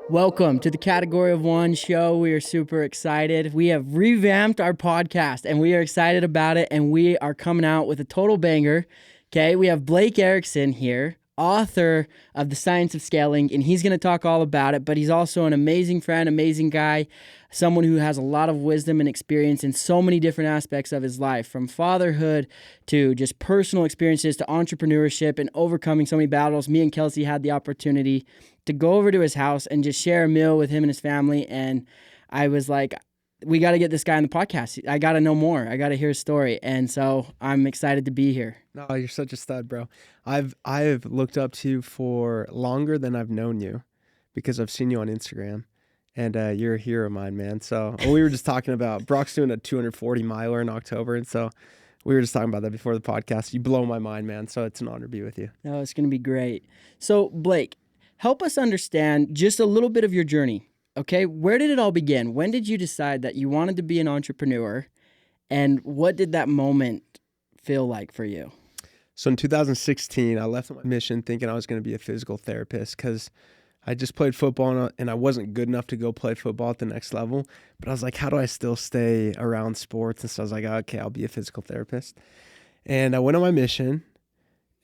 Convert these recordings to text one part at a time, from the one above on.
Welcome to the Category of One show. We are super excited. We have revamped our podcast and we are excited about it. And we are coming out with a total banger. Okay, we have Blake Erickson here, author of The Science of Scaling, and he's going to talk all about it. But he's also an amazing friend, amazing guy, someone who has a lot of wisdom and experience in so many different aspects of his life, from fatherhood to just personal experiences to entrepreneurship and overcoming so many battles. Me and Kelsey had the opportunity to go over to his house and just share a meal with him and his family. And I was like, we got to get this guy on the podcast. I got to know more. I got to hear his story. And so I'm excited to be here. No, you're such a stud, bro. I've looked up to you for longer than I've known you because I've seen you on Instagram, and you're a hero of mine, man. So we were just talking about Brock's doing a 240 miler in October, and so we were just talking about that before the podcast. You blow my mind, man. So it's an honor to be with you. No, it's going to be great. So Blake, help us understand just a little bit of your journey. Okay, where did it all begin? When did you decide that you wanted to be an entrepreneur, and what did that moment feel like for you? So in 2016, I left my mission thinking I was going to be a physical therapist because I just played football and I wasn't good enough to go play football at the next level. But I was like, how do I still stay around sports? And so I was like, okay, I'll be a physical therapist. And I went on my mission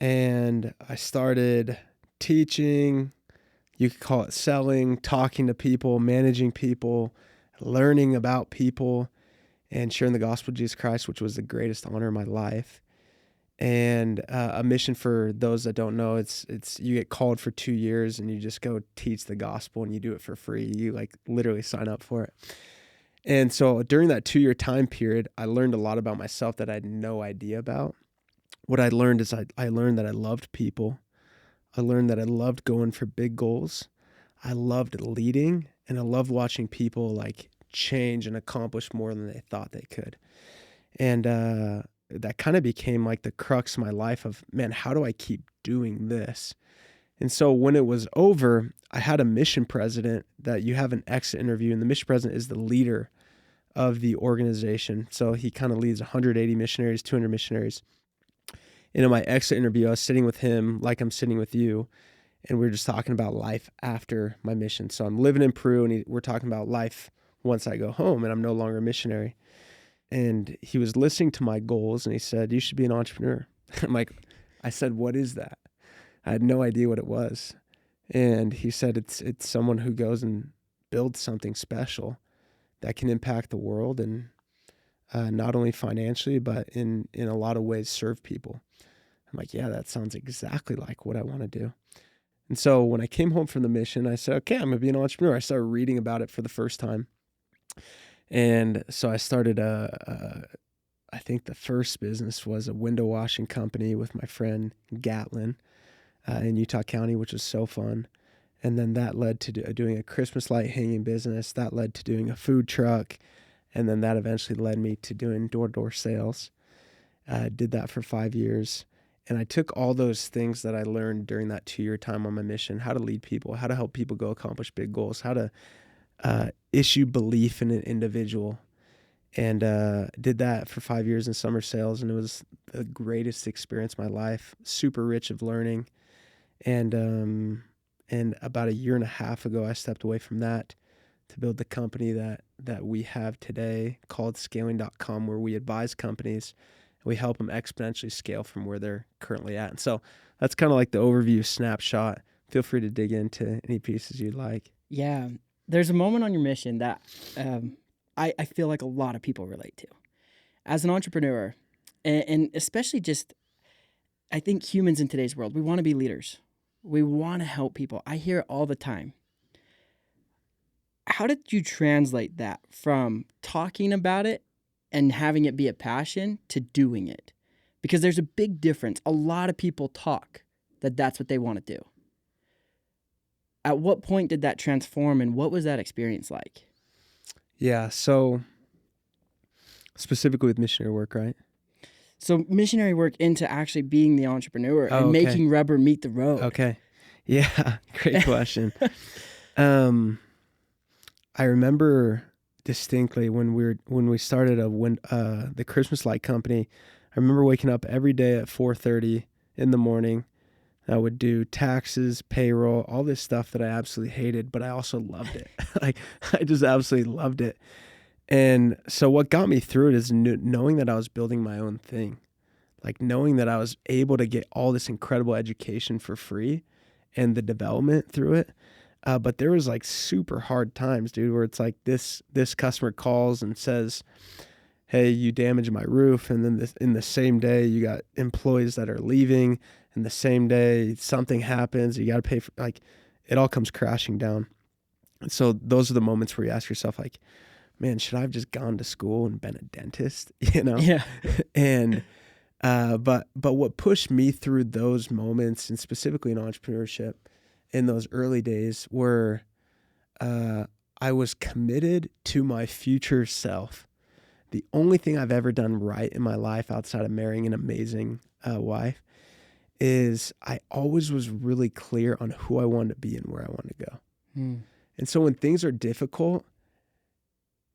and I started teaching. You could call it selling, talking to people, managing people, learning about people, and sharing the gospel of Jesus Christ, which was the greatest honor of my life. And a mission, for those that don't know, it's you get called for 2 years and you just go teach the gospel and you do it for free. You like literally sign up for it. And so during that 2-year time period, I learned a lot about myself that I had no idea about. What I learned is I learned that I loved people. I learned that I loved going for big goals. I loved leading, and I loved watching people like change and accomplish more than they thought they could. And that kind of became like the crux of my life of, man, how do I keep doing this? And so when it was over, I had a mission president that you have an exit interview, and the mission president is the leader of the organization. So he kind of leads 180 missionaries, 200 missionaries. And in my exit interview, I was sitting with him like I'm sitting with you, and we were just talking about life after my mission. So I'm living in Peru, and we're talking about life once I go home and I'm no longer a missionary. And he was listening to my goals, and he said, you should be an entrepreneur. I said, what is that? I had no idea what it was. And he said, it's someone who goes and builds something special that can impact the world, and not only financially, but in a lot of ways serve people. I'm like, yeah, that sounds exactly like what I want to do. And so when I came home from the mission, I said, okay, I'm going to be an entrepreneur. I started reading about it for the first time. And so I started I think the first business was a window washing company with my friend Gatlin in Utah County, which was so fun. And then that led to doing a Christmas light hanging business. That led to doing a food truck. And then that eventually led me to doing door-to-door sales. Did that for 5 years. And I took all those things that I learned during that 2-year time on my mission, how to lead people, how to help people go accomplish big goals, how to issue belief in an individual, and did that for 5 years in summer sales. And it was the greatest experience of my life, super rich of learning. And about 1.5 years ago, I stepped away from that to build the company that we have today called scaling.com, where we advise companies and we help them exponentially scale from where they're currently at. And so that's kind of like the overview snapshot. Feel free to dig into any pieces you'd like. Yeah, there's a moment on your mission that I feel like a lot of people relate to. As an entrepreneur, and especially just, I think humans in today's world, we want to be leaders. We want to help people. I hear it all the time. How did you translate that from talking about it and having it be a passion to doing it? Because there's a big difference. A lot of people talk that that's what they want to do. At what point did that transform, and what was that experience like? Yeah, so specifically with missionary work, right? So missionary work into actually being the entrepreneur and okay. making rubber meet the road. Okay. Yeah, great question. I remember distinctly when we started the Christmas light company. I remember waking up every day at 4:30 in the morning, I would do taxes, payroll, all this stuff that I absolutely hated, but I also loved it. Like, I just absolutely loved it. And so what got me through it is knowing that I was building my own thing, like knowing that I was able to get all this incredible education for free and the development through it. But there was like super hard times, dude, where it's like this customer calls and says, hey, you damaged my roof. And then in the same day, you got employees that are leaving. And the same day, something happens. You got to pay for, like, it all comes crashing down. And so those are the moments where you ask yourself, like, man, should I have just gone to school and been a dentist? You know? Yeah. And, but what pushed me through those moments, and specifically in entrepreneurship in those early days, were I was committed to my future self. The only thing I've ever done right in my life outside of marrying an amazing wife is I always was really clear on who I wanted to be and where I wanted to go. And so when things are difficult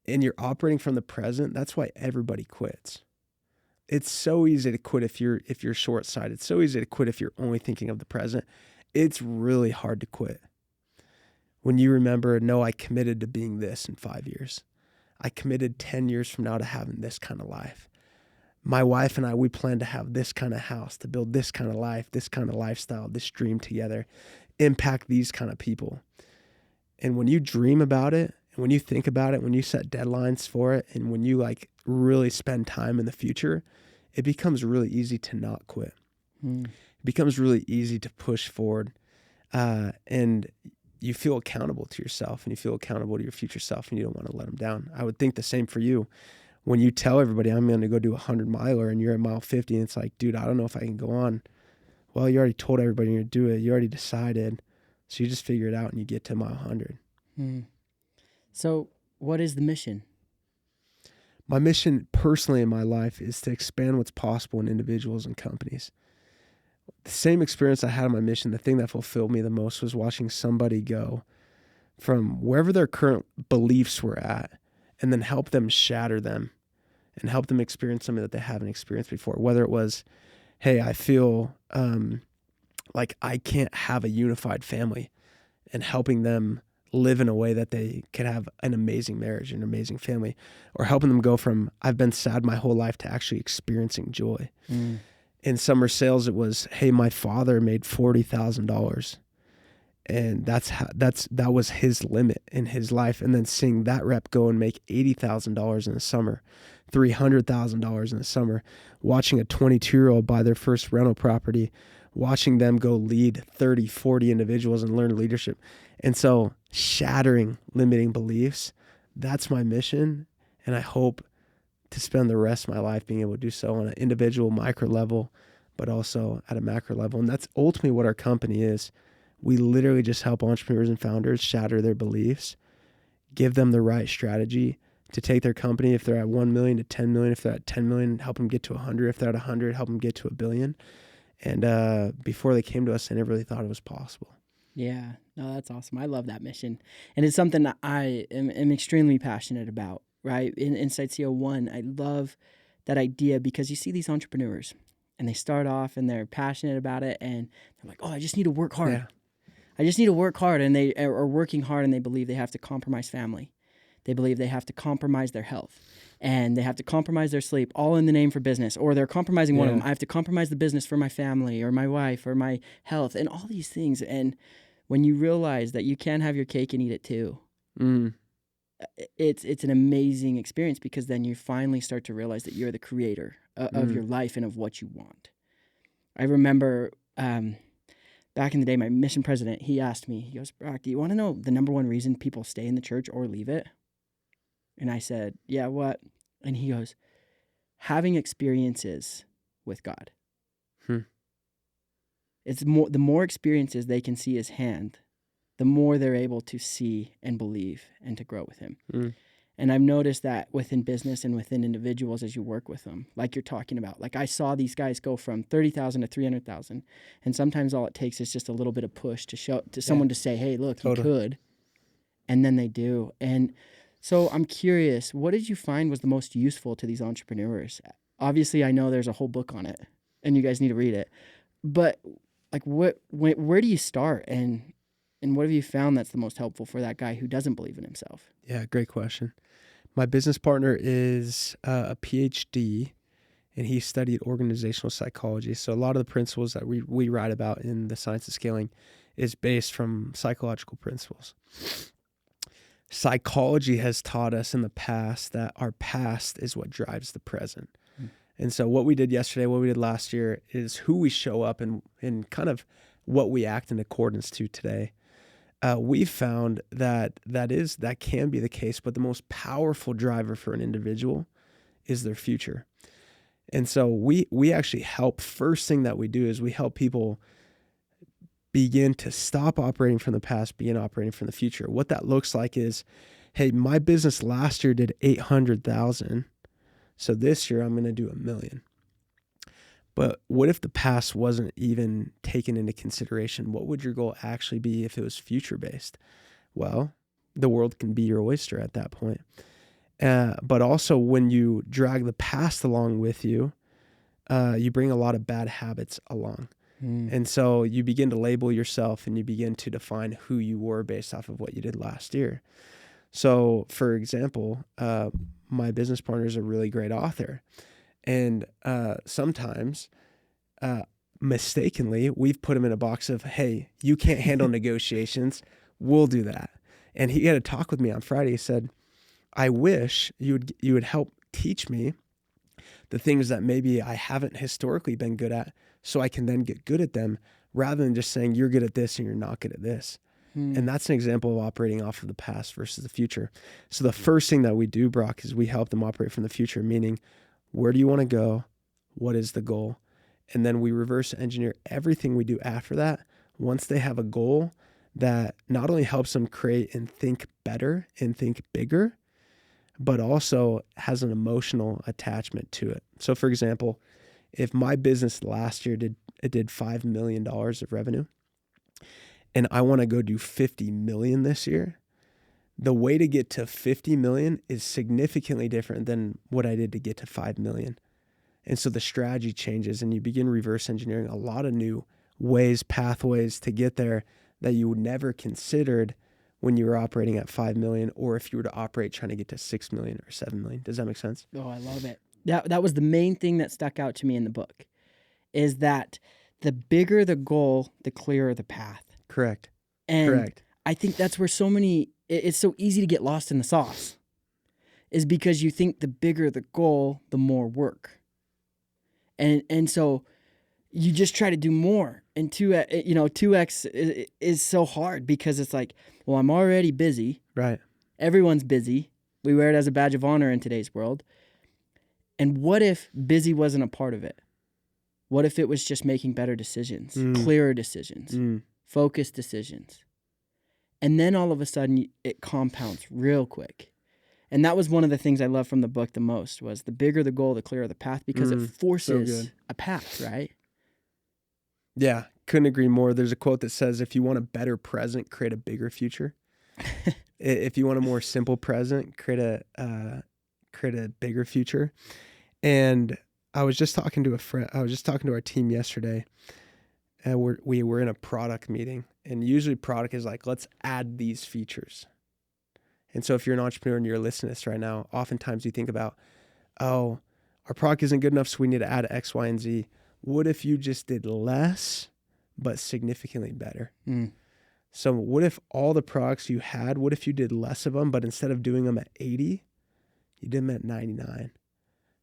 and you're operating from the present, that's why everybody quits. It's so easy to quit if you're short-sighted. It's so easy to quit if you're only thinking of the present. It's really hard to quit when you remember, no, I committed to being this in 5 years. I committed 10 years from now to having this kind of life. My wife and I, we plan to have this kind of house, to build this kind of life, this kind of lifestyle, this dream together, impact these kind of people. And when you dream about it, and when you think about it, when you set deadlines for it, and when you like really spend time in the future, it becomes really easy to not quit. It becomes really easy to push forward. And you feel accountable to yourself, and you feel accountable to your future self, and you don't want to let them down. I would think the same for you. When you tell everybody, I'm going to go do 100-miler, and you're at mile 50, and it's like, dude, I don't know if I can go on. Well, you already told everybody you're going to do it. You already decided. So you just figure it out, and you get to mile 100. So what is the mission? My mission personally in my life is to expand what's possible in individuals and companies. The same experience I had on my mission, the thing that fulfilled me the most was watching somebody go from wherever their current beliefs were at and then help them shatter them and help them experience something that they haven't experienced before. Whether it was, hey, I feel like I can't have a unified family, and helping them live in a way that they can have an amazing marriage, an amazing family, or helping them go from I've been sad my whole life to actually experiencing joy. In summer sales, it was, hey, my father made $40,000, and that was his limit in his life. And then seeing that rep go and make $80,000 in the summer, $300,000 in the summer, watching a 22-year-old buy their first rental property, watching them go lead 30, 40 individuals and learn leadership. And so shattering limiting beliefs, that's my mission. And I hope to spend the rest of my life being able to do so on an individual micro level, but also at a macro level. And that's ultimately what our company is. We literally just help entrepreneurs and founders shatter their beliefs, give them the right strategy to take their company, if they're at 1 million, to 10 million, if they're at 10 million, help them get to 100. If they're at 100, help them get to 1 billion. And before they came to us, they never really thought it was possible. Yeah, no, that's awesome. I love that mission. And it's something that I am extremely passionate about, right? In Inside CO 1, I love that idea because you see these entrepreneurs and they start off and they're passionate about it and they're like, oh, I just need to work hard. Yeah. I just need to work hard. And they are working hard and they believe they have to compromise family. They believe they have to compromise their health and they have to compromise their sleep, all in the name for business, or they're compromising one of them. I have to compromise the business for my family or my wife or my health and all these things. And when you realize that you can have your cake and eat it too, it's an amazing experience, because then you finally start to realize that you're the creator of your life and of what you want. I remember back in the day, my mission president, he asked me, he goes, Brock, do you want to know the number one reason people stay in the church or leave it? And I said, yeah, what? And he goes, having experiences with God. It's the more experiences they can see his hand, the more they're able to see and believe and to grow with him. And I've noticed that within business and within individuals as you work with them, like you're talking about. Like I saw these guys go from 30,000 to 300,000, and sometimes all it takes is just a little bit of push to show to someone to say, hey, look, you could. And then they do. And so I'm curious, what did you find was the most useful to these entrepreneurs? Obviously, I know there's a whole book on it, and you guys need to read it. But like where do you start, and what have you found that's the most helpful for that guy who doesn't believe in himself? Yeah, great question. My business partner is a PhD, and he studied organizational psychology. So a lot of the principles that we write about in the Science of Scaling is based from psychological principles. Psychology has taught us in the past that our past is what drives the present. And so what we did yesterday, what we did last year, is who we show up and kind of what we act in accordance to today. We've found that can be the case, but the most powerful driver for an individual is their future. And so we actually help. First thing that we do is we help people begin to stop operating from the past, begin operating from the future. What that looks like is, hey, my business last year did 800,000. So this year I'm going to do 1 million. But what if the past wasn't even taken into consideration? What would your goal actually be if it was future-based? Well, the world can be your oyster at that point. But also when you drag the past along with you, you bring a lot of bad habits along. And so you begin to label yourself and you begin to define who you were based off of what you did last year. So, for example, my business partner is a really great author. And sometimes, mistakenly, we've put him in a box of, hey, you can't handle negotiations. We'll do that. And he had a talk with me on Friday. He said, I wish you would help teach me the things that maybe I haven't historically been good at, so I can then get good at them, rather than just saying you're good at this and you're not good at this. And that's an example of operating off of the past versus the future. So the first thing that we do, Brock, is we help them operate from the future, meaning where do you want to go? What is the goal? And then we reverse engineer everything we do after that. Once they have a goal that not only helps them create and think better and think bigger, but also has an emotional attachment to it. So for example, if my business last year did $5 million of revenue, and I want to go do 50 million this year, the way to get to 50 million is significantly different than what I did to get to 5 million. And so the strategy changes and you begin reverse engineering a lot of new ways, pathways to get there that you would never considered when you were operating at 5 million, or if you were to operate trying to get to 6 million or 7 million. Does that make sense? Oh, I love it. That was the main thing that stuck out to me in the book, is that the bigger the goal, the clearer the path. Correct. And Correct. I think that's where it's so easy to get lost in the sauce, is because you think the bigger the goal, the more work. And so you just try to do more. And 2X is so hard because it's like, well, I'm already busy. Right. Everyone's busy. We wear it as a badge of honor in today's world. And what if busy wasn't a part of it? What if it was just making better decisions, clearer decisions, focused decisions? And then all of a sudden it compounds real quick. And that was one of the things I love from the book the most, was the bigger the goal, the clearer the path, because it forces a path, right? Yeah, couldn't agree more. There's a quote that says, if you want a better present, create a bigger future. If you want a more simple present, create a bigger future. And I was just talking to a friend. I was just talking to our team yesterday, and we were in a product meeting. And usually product is like, let's add these features. And so if you're an entrepreneur and you're listening to this right now, oftentimes you think about, oh, our product isn't good enough, so we need to add X, Y, and Z. What if you just did less, but significantly better? So what if all the products you had, what if you did less of them, but instead of doing them at 80, you did them at 99?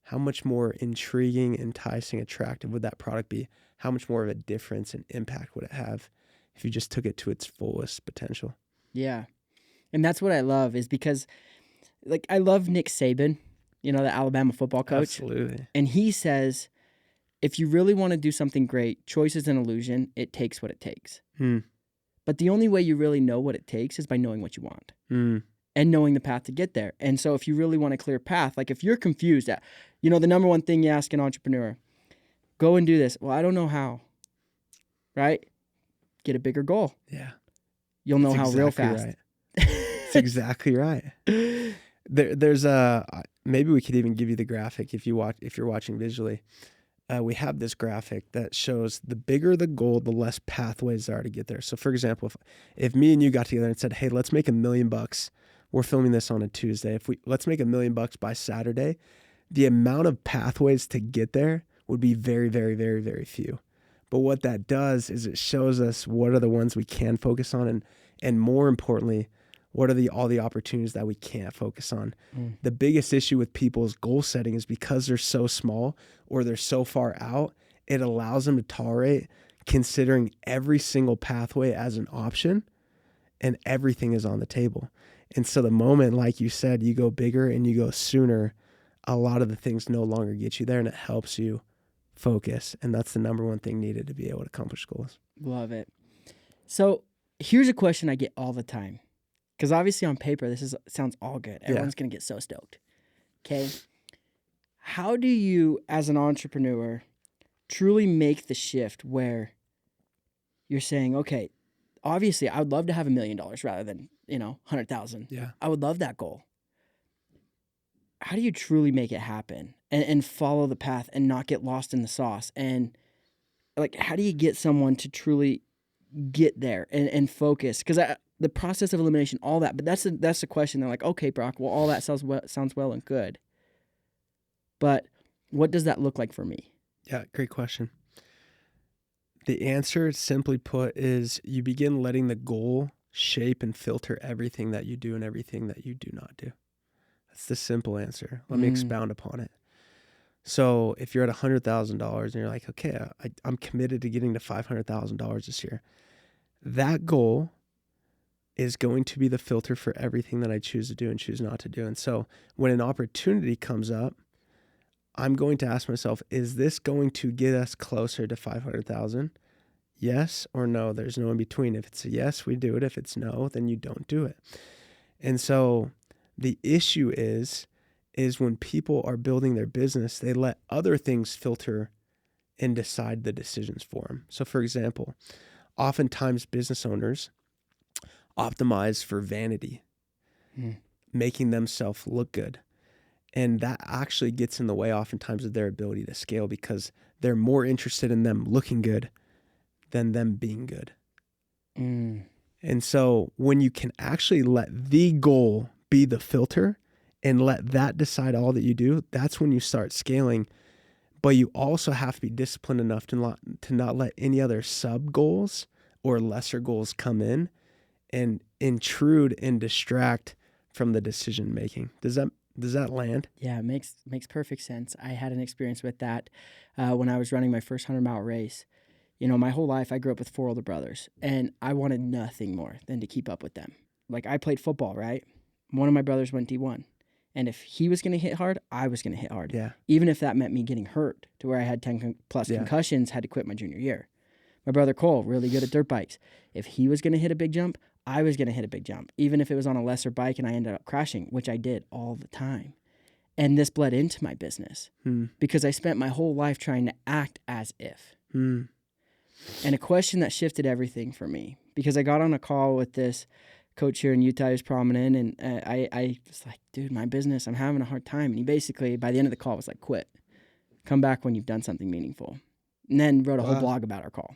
How much more intriguing, enticing, attractive would that product be? How much more of a difference and impact would it have if you just took it to its fullest potential? Yeah. And that's what I love, is because, like, I love Nick Saban, the Alabama football coach. Absolutely. And he says, if you really want to do something great, choice is an illusion. It takes what it takes. But the only way you really know what it takes is by knowing what you want and knowing the path to get there. And so if you really want a clear path, like if you're confused at, the number one thing you ask an entrepreneur, go and do this. Well, I don't know how, right? Get a bigger goal. Yeah. You'll know how real fast. Right. That's exactly right. There's maybe we could even give you the graphic if you're watching visually. we have this graphic that shows the bigger the goal, the less pathways there are to get there. So for example, if me and you got together and said, hey, let's make $1 million, we're filming this on a Tuesday. Let's make $1 million by Saturday, the amount of pathways to get there would be very, very, very, very few. But what that does is it shows us what are the ones we can focus on, and more importantly, what are all the opportunities that we can't focus on. The biggest issue with people's goal setting is because they're so small or they're so far out, it allows them to tolerate considering every single pathway as an option, and everything is on the table. And so the moment, like you said, you go bigger and you go sooner, a lot of the things no longer get you there, and it helps you focus. And that's the number one thing needed to be able to accomplish goals. Love it. So here's a question I get all the time. Because obviously on paper, sounds all good. Everyone's going to get so stoked. Okay. How do you, as an entrepreneur, truly make the shift where you're saying, okay, obviously I would love to have $1 million rather than, 100,000. Yeah. I would love that goal. How do you truly make it happen and follow the path and not get lost in the sauce? And like, how do you get someone to truly get there and focus? Because the process of elimination, all that, but that's the question. They're like, okay, Brock, well, all that sounds well and good, but what does that look like for me? Yeah, great question. The answer, simply put, is you begin letting the goal shape and filter everything that you do and everything that you do not do. That's the simple answer. Let me expound upon it. So if you're at $100,000 and you're like, okay, I'm committed to getting to $500,000 this year, that goal is going to be the filter for everything that I choose to do and choose not to do. And so when an opportunity comes up, I'm going to ask myself, is this going to get us closer to 500,000? Yes or no? There's no in between. If it's a yes, we do it. If it's no, then you don't do it. And so the issue is when people are building their business, they let other things filter and decide the decisions for them. So for example, oftentimes business owners optimize for vanity, making themselves look good. And that actually gets in the way oftentimes of their ability to scale because they're more interested in them looking good than them being good. And so when you can actually let the goal be the filter and let that decide all that you do, that's when you start scaling. But you also have to be disciplined enough to not let any other sub goals or lesser goals come in and intrude and distract from the decision making. Does that land? Yeah, it makes perfect sense. I had an experience with that when I was running my first 100-mile race. My whole life I grew up with 4 older brothers, and I wanted nothing more than to keep up with them. Like, I played football, right? One of my brothers went D1, and if he was going to hit hard, I was going to hit hard. Yeah. Even if that meant me getting hurt to where I had 10 plus concussions, had to quit my junior year. My brother Cole, really good at dirt bikes. If he was going to hit a big jump, I was going to hit a big jump, even if it was on a lesser bike and I ended up crashing, which I did all the time. And this bled into my business because I spent my whole life trying to act as if. And a question that shifted everything for me, because I got on a call with this coach here in Utah who's prominent, and I was like, dude, my business, I'm having a hard time. And he basically, by the end of the call, was like, quit. Come back when you've done something meaningful. And then wrote a whole blog about our call.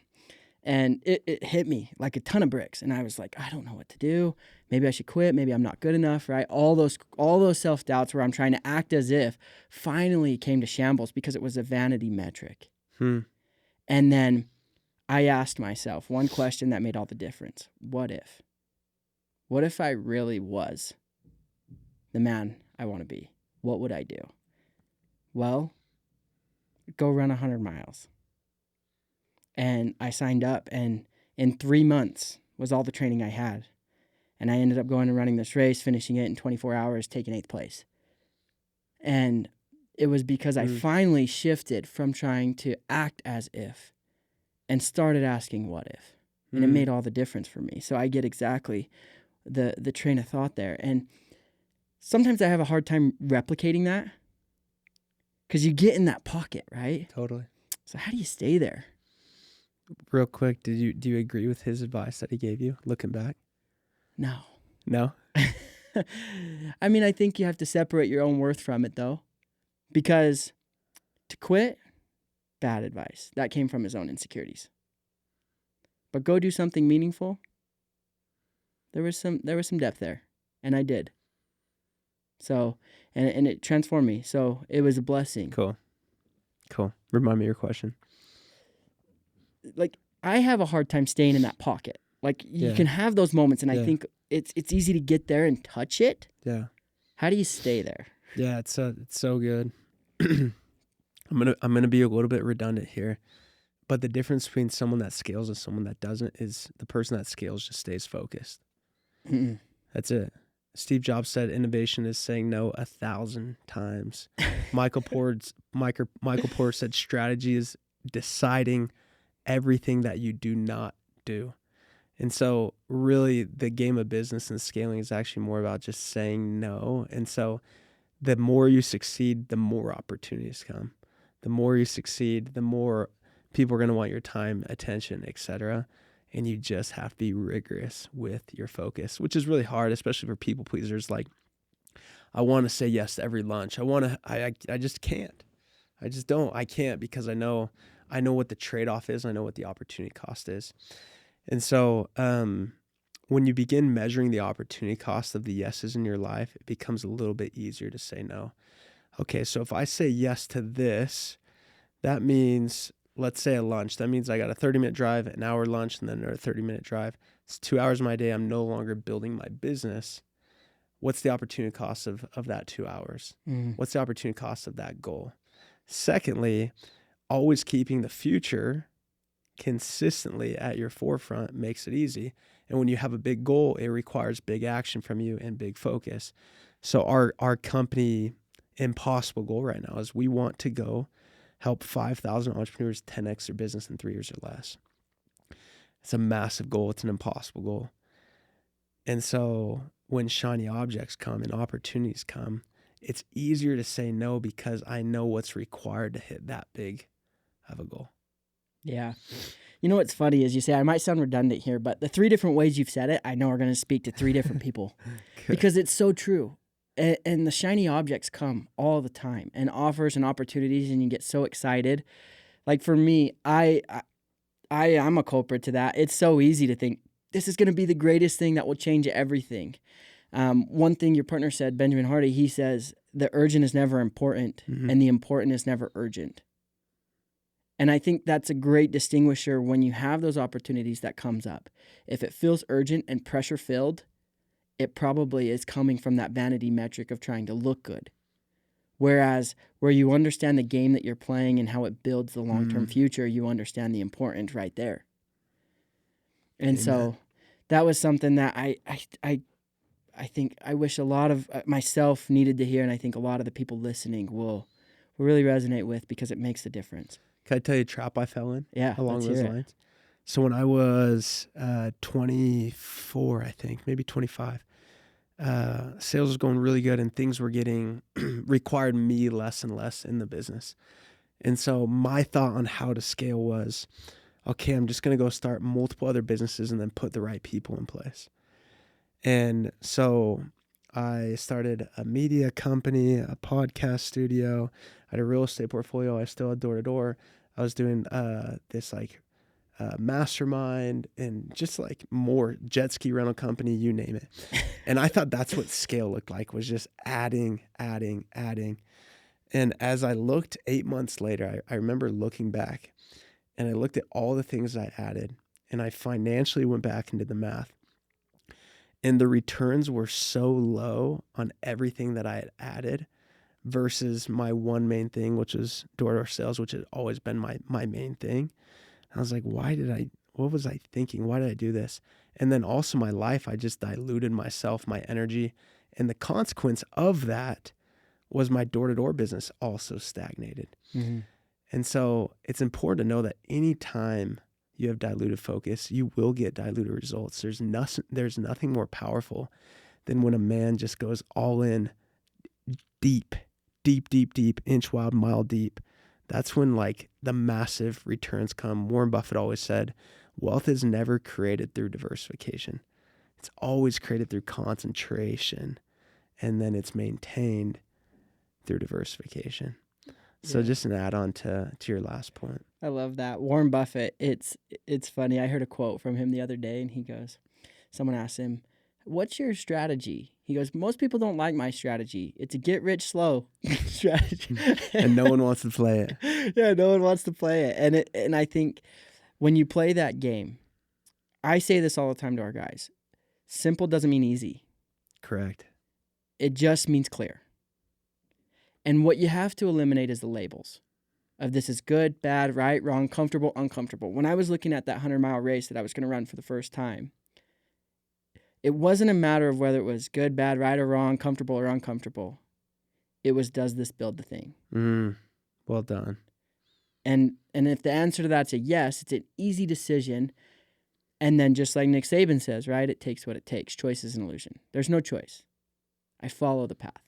And it hit me like a ton of bricks. And I was like, I don't know what to do. Maybe I should quit. Maybe I'm not good enough, right? All those self-doubts where I'm trying to act as if finally came to shambles because it was a vanity metric. And then I asked myself one question that made all the difference. What if? What if I really was the man I want to be? What would I do? Well, go run 100 miles. And I signed up, and in 3 months was all the training I had. And I ended up going and running this race, finishing it in 24 hours, taking 8th place. And it was because I finally shifted from trying to act as if and started asking what if. And it made all the difference for me. So I get exactly the train of thought there. And sometimes I have a hard time replicating that because you get in that pocket, right? Totally. So how do you stay there? Real quick, do you agree with his advice that he gave you looking back? No. I mean, I think you have to separate your own worth from it, though, because to quit, Bad advice. That came from his own insecurities. But go do something meaningful. There was some depth there, and I did. So, and it transformed me. So it was a blessing. Cool. Remind me of your question. Like, I have a hard time staying in that pocket. Like, you can have those moments, and I think it's easy to get there and touch it. Yeah. How do you stay there? Yeah, it's so good. I'm gonna be a little bit redundant here, but the difference between someone that scales and someone that doesn't is the person that scales just stays focused. Mm-mm. That's it. Steve Jobs said innovation is saying no 1,000 times. Michael Porter said strategy is deciding everything that you do not do. And so really the game of business and scaling is actually more about just saying no. And so the more you succeed, the more opportunities come. The more you succeed, the more people are going to want your time, attention, etc. And you just have to be rigorous with your focus, which is really hard, especially for people pleasers. Like, I want to say yes to every lunch. I just can't. I just don't. I can't, because I know what the trade-off is. I know what the opportunity cost is. And so when you begin measuring the opportunity cost of the yeses in your life, it becomes a little bit easier to say no. Okay, so if I say yes to this, that means, let's say a lunch. That means I got a 30-minute drive, an hour lunch, and then another 30-minute drive. It's 2 hours of my day. I'm no longer building my business. What's the opportunity cost of that 2 hours? What's the opportunity cost of that goal? Secondly, always keeping the future consistently at your forefront makes it easy. And when you have a big goal, it requires big action from you and big focus. So our company impossible goal right now is we want to go help 5,000 entrepreneurs 10x their business in 3 years or less. It's a massive goal. It's an impossible goal. And so when shiny objects come and opportunities come, it's easier to say no because I know what's required to hit that big of a goal. Yeah. You know what's funny is you say, I might sound redundant here, but the 3 different ways you've said it, I know are going to speak to 3 different people because it's so true. And the shiny objects come all the time, and offers and opportunities, and you get so excited. Like for me, I'm a culprit to that. It's so easy to think this is going to be the greatest thing that will change everything. One thing your partner said, Benjamin Hardy, he says, the urgent is never important and the important is never urgent. And I think that's a great distinguisher when you have those opportunities that comes up. If it feels urgent and pressure filled, it probably is coming from that vanity metric of trying to look good. Whereas where you understand the game that you're playing and how it builds the long-term future, you understand the importance right there. And so that was something that I think I wish a lot of myself needed to hear, and I think a lot of the people listening will really resonate with, because it makes the difference. Can I tell you a trap I fell in? Yeah, along those lines. So when I was 24, I think, maybe 25, sales was going really good and things were getting required me less and less in the business. And so my thought on how to scale was, okay, I'm just going to go start multiple other businesses and then put the right people in place. And so I started a media company, a podcast studio. I had a real estate portfolio. I still had door-to-door. I was doing this mastermind and just like more jet ski rental company, you name it. And I thought that's what scale looked like, was just adding. And as I looked 8 months later, I remember looking back and I looked at all the things I added, and I financially went back and did the math. And the returns were so low on everything that I had added versus my one main thing, which was door-to-door sales, which had always been my main thing. I was like, what was I thinking? Why did I do this? And then also my life, I just diluted myself, my energy. And the consequence of that was my door-to-door business also stagnated. And so it's important to know that anytime you have diluted focus, you will get diluted results. There's nothing more powerful than when a man just goes all in, deep, inch wide, mile deep. That's when like the massive returns come. Warren Buffett always said, wealth is never created through diversification. It's always created through concentration, and then it's maintained through diversification. So Yeah. just an add-on to your last point. I love that. Warren Buffett, it's funny. I heard a quote from him the other day and he goes, someone asked him, "What's your strategy?" He goes, "Most people don't like my strategy. It's a get rich slow strategy." And no one wants to play it. Yeah, no one wants to play it. And I think when you play that game, I say this all the time to our guys. Simple doesn't mean easy. Correct. It just means clear. And what you have to eliminate is the labels of this is good, bad, right, wrong, comfortable, uncomfortable. When I was looking at that 100-mile race that I was going to run for the first time, it wasn't a matter of whether it was good, bad, right or wrong, comfortable or uncomfortable. It was, does this build the thing? Well done. And if the answer to that's a yes, it's an easy decision. And then just like Nick Saban says, right, it takes what it takes. Choice is an illusion. There's no choice. I follow the path.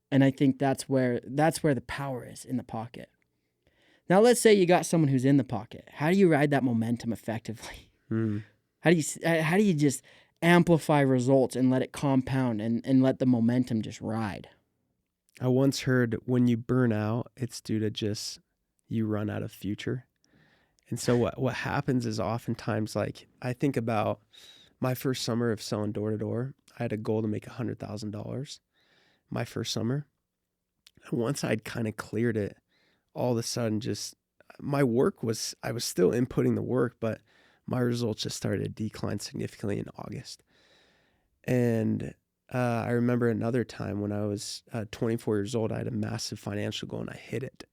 And I think that's where the power is, in the pocket. Now, let's say you got someone who's in the pocket. How do you ride that momentum effectively? How do you just amplify results and let it compound and let the momentum just ride? I once heard when you burn out, it's due to just you run out of future. And so what happens is oftentimes, like, I think about my first summer of selling door to door. I had a goal to make $100,000 my first summer. And once I'd kind of cleared it, all of a sudden just my work was, I was still inputting the work, but my results just started to decline significantly in August. And I remember another time when I was 24 years old, I had a massive financial goal and I hit it.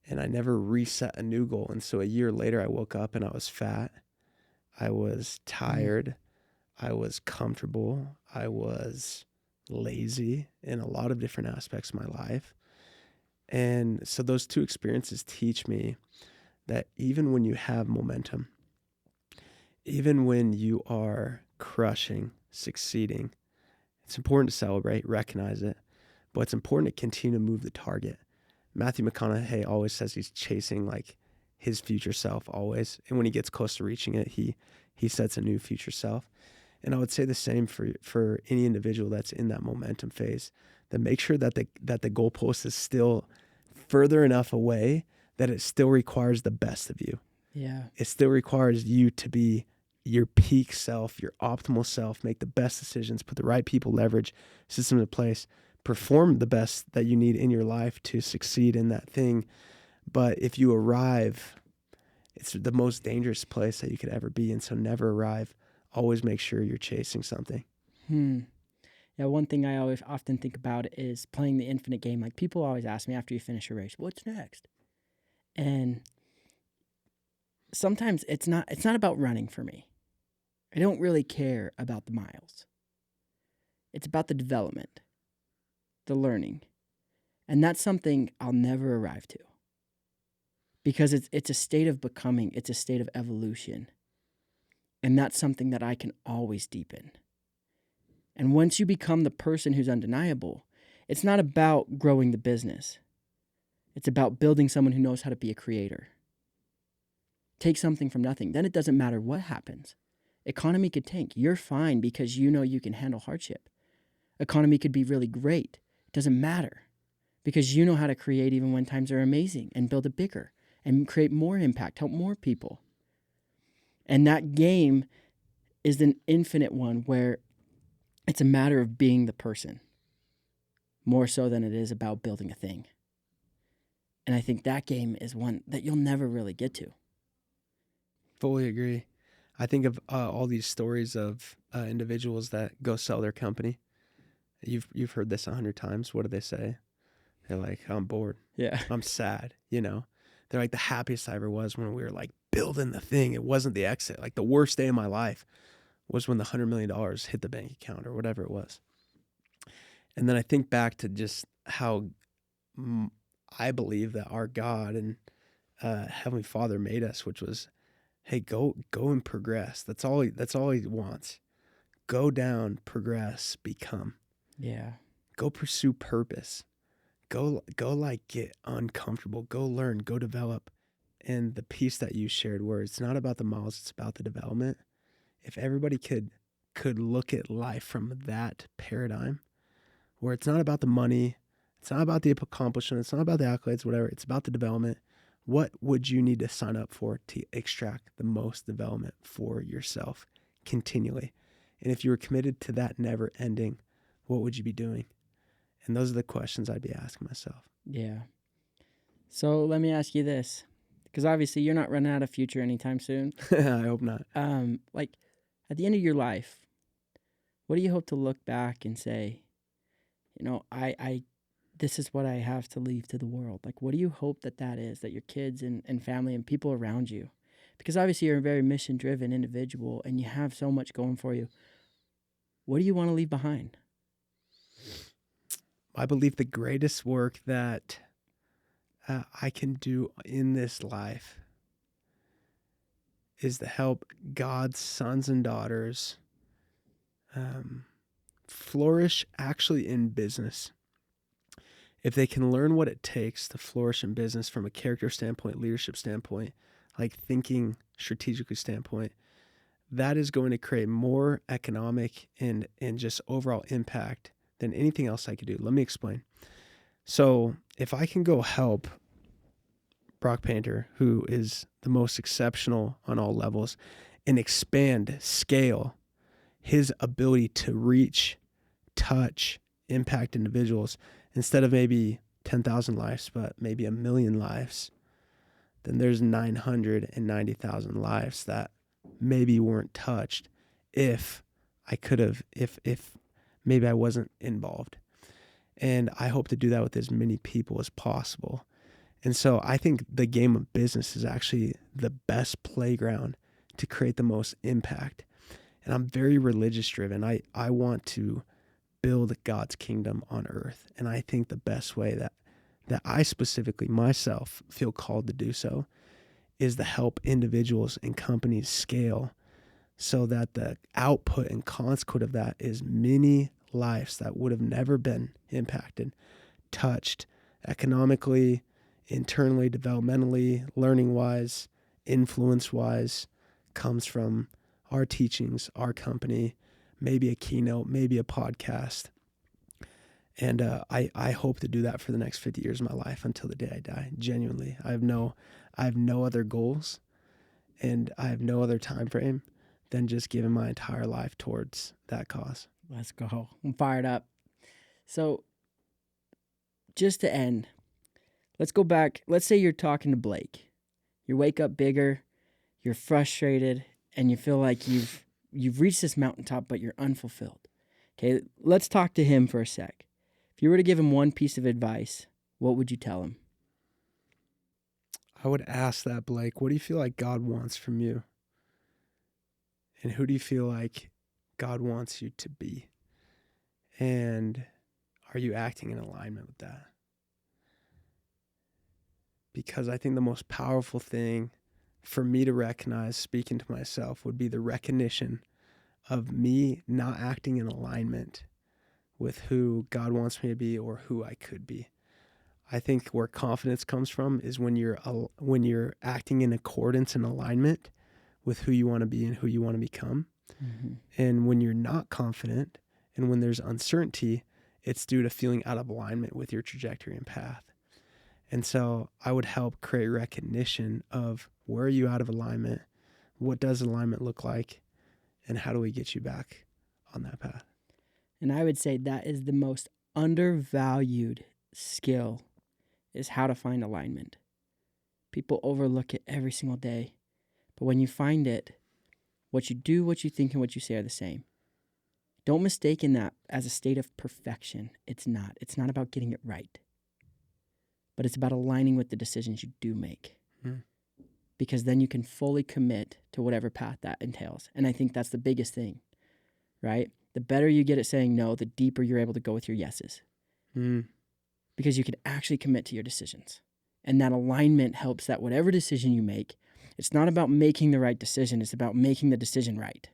And I never reset a new goal. And so a year later, I woke up and I was fat. I was tired. I was comfortable. I was lazy in a lot of different aspects of my life. And so those two experiences teach me that even when you have momentum, even when you are crushing, succeeding, it's important to celebrate, recognize it, but it's important to continue to move the target. Matthew McConaughey always says he's chasing like his future self always. And when he gets close to reaching it, he sets a new future self. And I would say the same for any individual that's in that momentum phase, that make sure that the goalpost is still further enough away that it still requires the best of you. Yeah. It still requires you to be your peak self, your optimal self, make the best decisions, put the right people, leverage systems in place, perform the best that you need in your life to succeed in that thing. But if you arrive, it's the most dangerous place that you could ever be. And so never arrive. Always make sure you're chasing something. Yeah, one thing I always often think about is playing the infinite game. Like, people always ask me after you finish a race, what's next? And sometimes it's not about running for me. I don't really care about the miles. It's about the development, the learning. And that's something I'll never arrive to. Because it's a state of becoming, it's a state of evolution. And that's something that I can always deepen. And once you become the person who's undeniable, it's not about growing the business. It's about building someone who knows how to be a creator. Take something from nothing. Then it doesn't matter what happens. Economy could tank. You're fine because you know you can handle hardship. Economy could be really great. It doesn't matter because you know how to create even when times are amazing and build it bigger and create more impact, help more people. And that game is an infinite one where it's a matter of being the person more so than it is about building a thing. And I think that game is one that you'll never really get to. Fully agree. I think of all these stories of individuals that go sell their company. You've heard this 100 times. What do they say? They're like, I'm bored. Yeah. I'm sad. You know, they're like, the happiest I ever was when we were like building the thing. It wasn't the exit. Like the worst day of my life was when the $100 million hit the bank account or whatever it was. And then I think back to just how I believe that our God and Heavenly Father made us, which was, hey, go and progress. That's all he wants. Go down, progress, become. Yeah. Go pursue purpose. Go like get uncomfortable. Go learn, go develop. And the piece that you shared where it's not about the miles, it's about the development. If everybody could look at life from that paradigm, where it's not about the money, It's not about the accomplishment. It's not about the accolades, whatever. It's about the development. What would you need to sign up for to extract the most development for yourself continually? And if you were committed to that never ending, what would you be doing? And those are the questions I'd be asking myself. Yeah. So let me ask you this, because obviously you're not running out of future anytime soon. I hope not. Like at the end of your life, what do you hope to look back and say, I this is what I have to leave to the world? Like, what do you hope that is, that your kids and family and people around you, because obviously you're a very mission-driven individual and you have so much going for you. What do you want to leave behind? I believe the greatest work that I can do in this life is to help God's sons and daughters flourish actually in business. If they can learn what it takes to flourish in business from a character standpoint, leadership standpoint, like thinking strategically standpoint, that is going to create more economic and just overall impact than anything else I could do. Let me explain. So if I can go help Brock Painter, who is the most exceptional on all levels, and expand, scale his ability to reach, touch, impact individuals, instead of maybe 10,000 lives, but maybe 1 million lives, then there's 990,000 lives that maybe weren't touched if I could have, if maybe I wasn't involved. And I hope to do that with as many people as possible. And so I think the game of business is actually the best playground to create the most impact. And I'm very religious driven. I want to build God's kingdom on earth. And I think the best way that I specifically myself feel called to do so is to help individuals and companies scale so that the output and consequence of that is many lives that would have never been impacted, touched economically, internally, developmentally, learning-wise, influence-wise, comes from our teachings, our company, maybe a keynote, maybe a podcast. And I hope to do that for the next 50 years of my life until the day I die. Genuinely, I have no other goals, and I have no other time frame than just giving my entire life towards that cause. Let's go. I'm fired up. So just to end, let's go back. Let's say you're talking to Blake. You wake up bigger, you're frustrated, and you feel like you've reached this mountaintop, but you're unfulfilled. Okay, let's talk to him for a sec. If you were to give him one piece of advice, what would you tell him? I would ask that, Blake, what do you feel like God wants from you? And who do you feel like God wants you to be? And are you acting in alignment with that? Because I think the most powerful thing for me to recognize, speaking to myself, would be the recognition of me not acting in alignment with who God wants me to be or who I could be. I think where confidence comes from is when you're acting in accordance and alignment with who you want to be and who you want to become. Mm-hmm. And when you're not confident and when there's uncertainty, it's due to feeling out of alignment with your trajectory and path. And so I would help create recognition of where are you out of alignment? What does alignment look like? And how do we get you back on that path? And I would say that is the most undervalued skill, is how to find alignment. People overlook it every single day. But when you find it, what you do, what you think, and what you say are the same. Don't mistake in that as a state of perfection. It's not. It's not about getting it right. But it's about aligning with the decisions you do make. Because then you can fully commit to whatever path that entails. And I think that's the biggest thing, right? The better you get at saying no, the deeper you're able to go with your yeses. Because you can actually commit to your decisions. And that alignment helps that whatever decision you make, it's not about making the right decision, it's about making the decision right.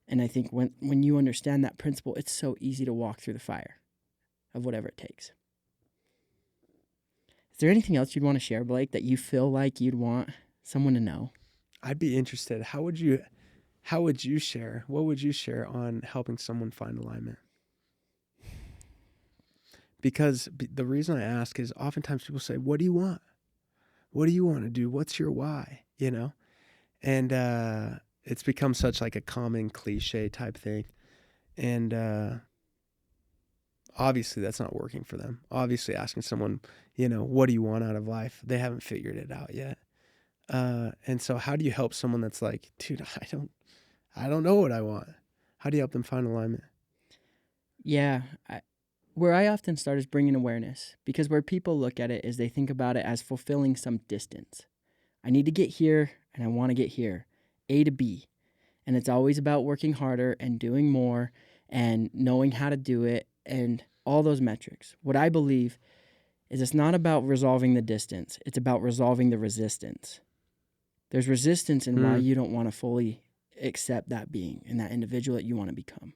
And I think when you understand that principle, it's so easy to walk through the fire of whatever it takes. Is there anything else you'd want to share, Blake, that you feel like you'd want someone to know? I'd be interested. How would you share? What would you share on helping someone find alignment? Because the reason I ask is oftentimes people say, what do you want? What do you want to do? What's your why? You know? And it's become such like a common cliche type thing. And obviously that's not working for them. Obviously asking someone, you know, what do you want out of life? They haven't figured it out yet. And so how do you help someone that's like, dude, I don't know what I want. How do you help them find alignment? Yeah. Where I often start is bringing awareness, because where people look at it is they think about it as fulfilling some distance. I need to get here and I want to get here, A to B. And it's always about working harder and doing more and knowing how to do it and all those metrics. What I believe is it's not about resolving the distance. It's about resolving the resistance. There's resistance in why you don't want to fully accept that being and that individual that you want to become.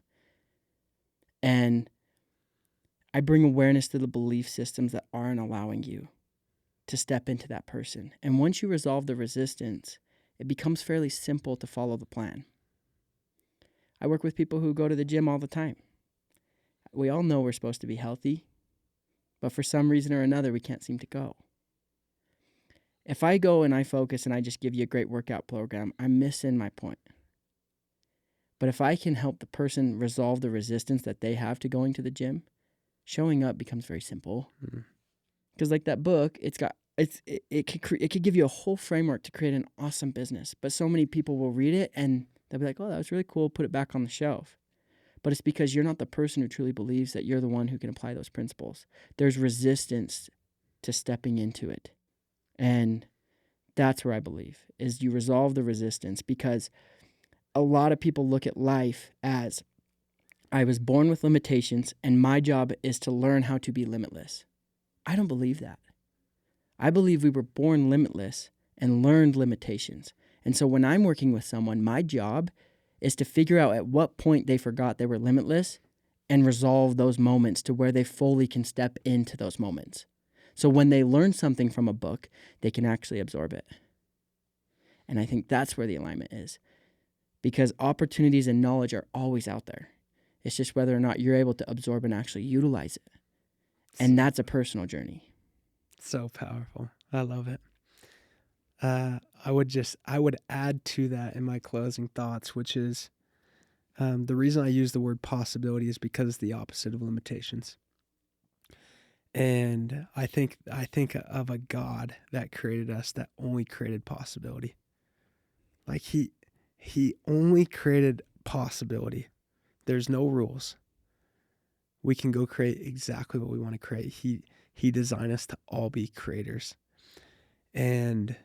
And I bring awareness to the belief systems that aren't allowing you to step into that person. And once you resolve the resistance, it becomes fairly simple to follow the plan. I work with people who go to the gym all the time. We all know we're supposed to be healthy, but for some reason or another, we can't seem to go. If I go and I focus and I just give you a great workout program, I'm missing my point. But if I can help the person resolve the resistance that they have to going to the gym, showing up becomes very simple. Because like that book, it could give you a whole framework to create an awesome business. But so many people will read it and they'll be like, oh, that was really cool. Put it back on the shelf. But it's because you're not the person who truly believes that you're the one who can apply those principles. There's resistance to stepping into it. And that's where I believe is you resolve the resistance, because a lot of people look at life as I was born with limitations and my job is to learn how to be limitless. I don't believe that. I believe we were born limitless and learned limitations. And so when I'm working with someone, my job is to figure out at what point they forgot they were limitless and resolve those moments to where they fully can step into those moments. So when they learn something from a book, they can actually absorb it. And I think that's where the alignment is, because opportunities and knowledge are always out there. It's just whether or not you're able to absorb and actually utilize it. And that's a personal journey. So powerful. I love it. I would add to that in my closing thoughts, which is the reason I use the word possibility is because it's the opposite of limitations. And I think of a God that created us that only created possibility. Like he only created possibility. There's no rules. We can go create exactly what we want to create. He designed us to all be creators. And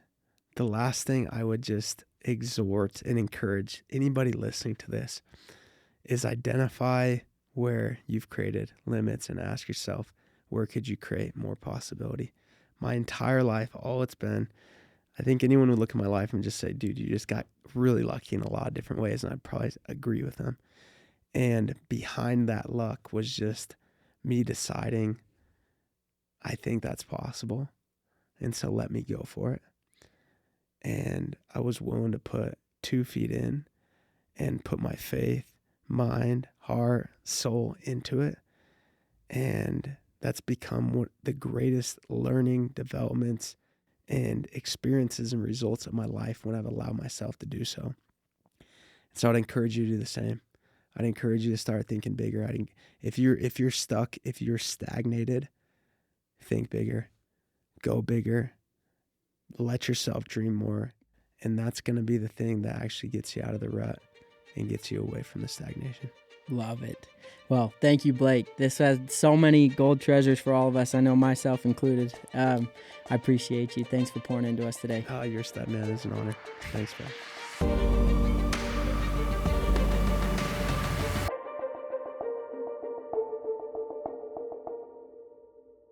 the last thing I would just exhort and encourage anybody listening to this is identify where you've created limits and ask yourself, where could you create more possibility? My entire life, all it's been, I think anyone would look at my life and just say, dude, you just got really lucky in a lot of different ways. And I'd probably agree with them. And behind that luck was just me deciding, I think that's possible. And so let me go for it. And I was willing to put 2 feet in and put my faith, mind, heart, soul into it. And that's become one the greatest learning developments and experiences and results of my life when I've allowed myself to do so. So I'd encourage you to do the same. I'd encourage you to start thinking bigger. If you're stuck, if you're stagnated, think bigger, go bigger, let yourself dream more. And that's going to be the thing that actually gets you out of the rut and gets you away from the stagnation. Love it. Well, thank you, Blake. This has so many gold treasures for all of us. I know myself included. I appreciate you. Thanks for pouring into us today. Oh, you're a stud, man. It's an honor. Thanks, bro.